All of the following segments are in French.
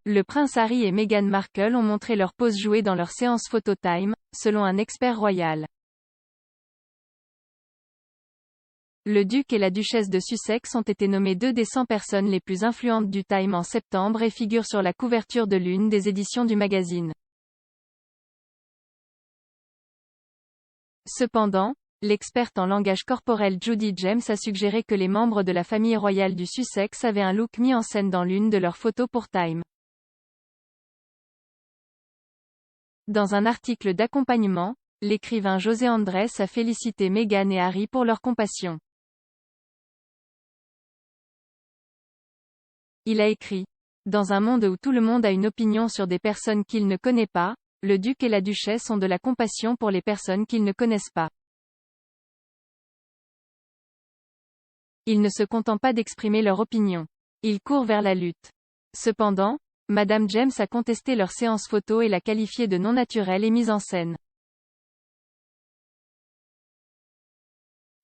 Le prince Harry et Meghan Markle ont montré leur pose jouée dans leur séance photo time, selon un expert royal. Le duc et la duchesse de Sussex ont été nommés 2 des 100 personnes les plus influentes du Time en septembre et figurent sur la couverture de l'une des éditions du magazine. Cependant, l'experte en langage corporel Judy James a suggéré que les membres de la famille royale du Sussex avaient un look mis en scène dans l'une de leurs photos pour Time. Dans un article d'accompagnement, l'écrivain José Andrés a félicité Meghan et Harry pour leur compassion. Il a écrit: Dans un monde où tout le monde a une opinion sur des personnes qu'il ne connaît pas, le duc et la duchesse ont de la compassion pour les personnes qu'ils ne connaissent pas. Ils ne se contentent pas d'exprimer leur opinion. Ils courent vers la lutte. Cependant, Madame James a contesté leur séance photo et l'a qualifiée de non naturelle et mise en scène.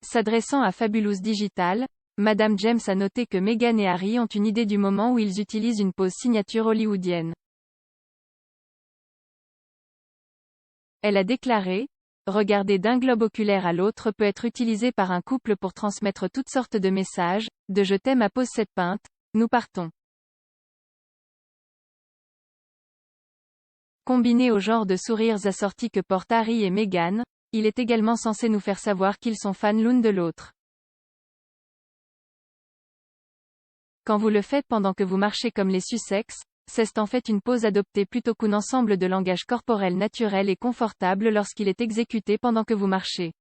S'adressant à Fabulous Digital, Madame James a noté que Meghan et Harry ont une idée du moment où ils utilisent une pose signature hollywoodienne. Elle a déclaré: Regarder d'un globe oculaire à l'autre peut être utilisé par un couple pour transmettre toutes sortes de messages, de je t'aime à pose cette pinte, nous partons. Combiné au genre de sourires assortis que portent Harry et Meghan, il est également censé nous faire savoir qu'ils sont fans l'une de l'autre. Quand vous le faites pendant que vous marchez comme les Sussex, c'est en fait une pose adoptée plutôt qu'un ensemble de langage corporel naturel et confortable lorsqu'il est exécuté pendant que vous marchez.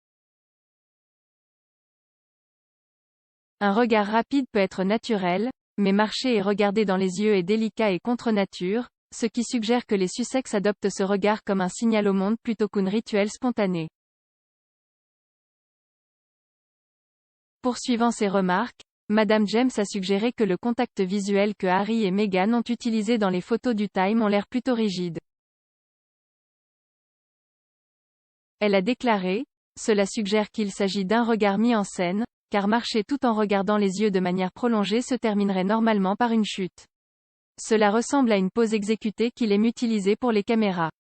Un regard rapide peut être naturel, mais marcher et regarder dans les yeux est délicat et contre nature, ce qui suggère que les Sussex adoptent ce regard comme un signal au monde plutôt qu'un rituel spontané. Poursuivant ses remarques, Madame James a suggéré que le contact visuel que Harry et Meghan ont utilisé dans les photos du Time ont l'air plutôt rigides. Elle a déclaré: Cela suggère qu'il s'agit d'un regard mis en scène, car marcher tout en regardant les yeux de manière prolongée se terminerait normalement par une chute. Cela ressemble à une pose exécutée qu'il aime utiliser pour les caméras.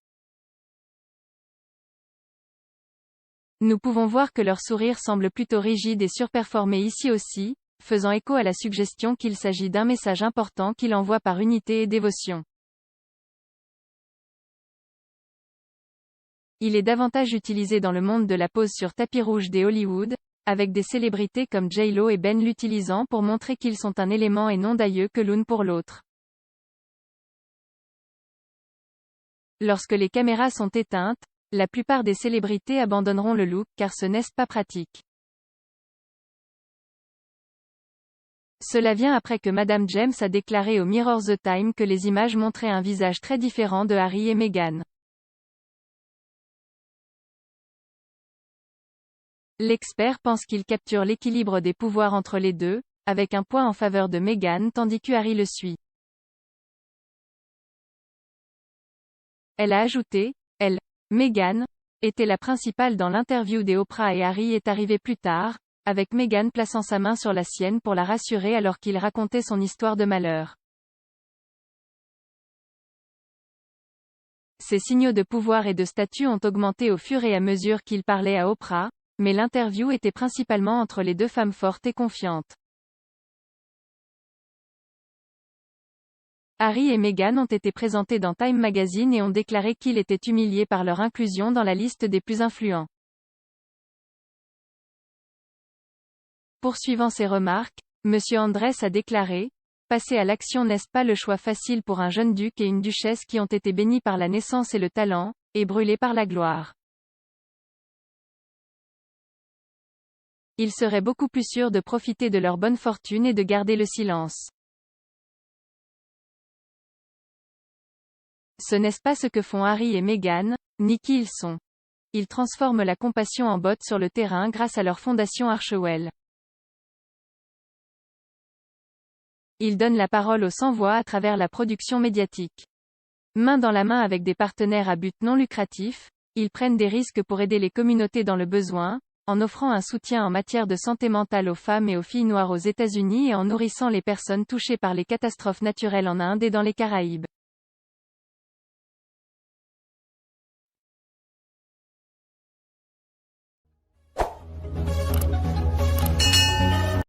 Nous pouvons voir que leur sourire semble plutôt rigide et surperformé ici aussi, faisant écho à la suggestion qu'il s'agit d'un message important qu'il envoie par unité et dévotion. Il est davantage utilisé dans le monde de la pose sur tapis rouge des Hollywood, avec des célébrités comme J-Lo et Ben l'utilisant pour montrer qu'ils sont un élément et non d'aïeux que l'une pour l'autre. Lorsque les caméras sont éteintes, la plupart des célébrités abandonneront le look car ce n'est pas pratique. Cela vient après que Madame James a déclaré au Mirror The Time que les images montraient un visage très différent de Harry et Meghan. L'expert pense qu'il capture l'équilibre des pouvoirs entre les deux, avec un point en faveur de Meghan tandis que Harry le suit. Elle a ajouté: Meghan, était la principale dans l'interview des Oprah et Harry est arrivé plus tard, avec Meghan plaçant sa main sur la sienne pour la rassurer alors qu'il racontait son histoire de malheur. Ses signaux de pouvoir et de statut ont augmenté au fur et à mesure qu'il parlait à Oprah, mais l'interview était principalement entre les deux femmes fortes et confiantes. Harry et Meghan ont été présentés dans Time Magazine et ont déclaré qu'ils étaient humiliés par leur inclusion dans la liste des plus influents. Poursuivant ses remarques, M. Andrés a déclaré: Passer à l'action n'est pas le choix facile pour un jeune duc et une duchesse qui ont été bénis par la naissance et le talent, et brûlés par la gloire. Ils seraient beaucoup plus sûrs de profiter de leur bonne fortune et de garder le silence. Ce n'est pas ce que font Harry et Meghan, ni qui ils sont. Ils transforment la compassion en botte sur le terrain grâce à leur fondation Archewell. Ils donnent la parole aux sans-voix à travers la production médiatique. Main dans la main avec des partenaires à but non lucratif, ils prennent des risques pour aider les communautés dans le besoin, en offrant un soutien en matière de santé mentale aux femmes et aux filles noires aux États-Unis et en nourrissant les personnes touchées par les catastrophes naturelles en Inde et dans les Caraïbes.